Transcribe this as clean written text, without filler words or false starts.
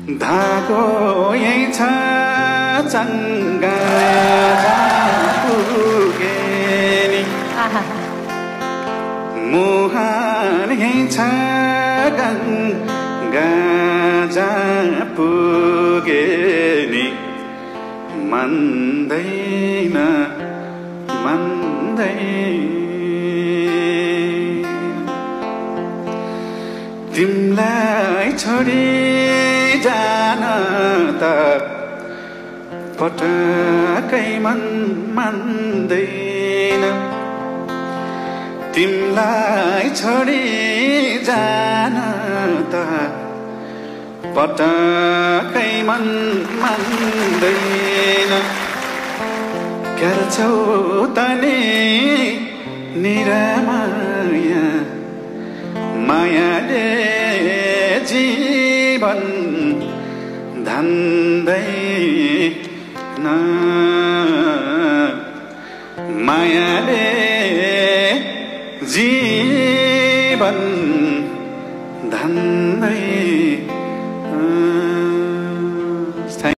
धागो यही छ चङ्गा पुगे नि मुहान यही छ गङ्गा पुगे नि मन्दैन तिमलाई छोडी जान त पटकै मन मान्दैन तिमलाई छोडी जान त पटकै मन मान्दैन गर्छौ तनी निरामाया मायाले जीवन धान्दैन मायाले जीवन धान्दैन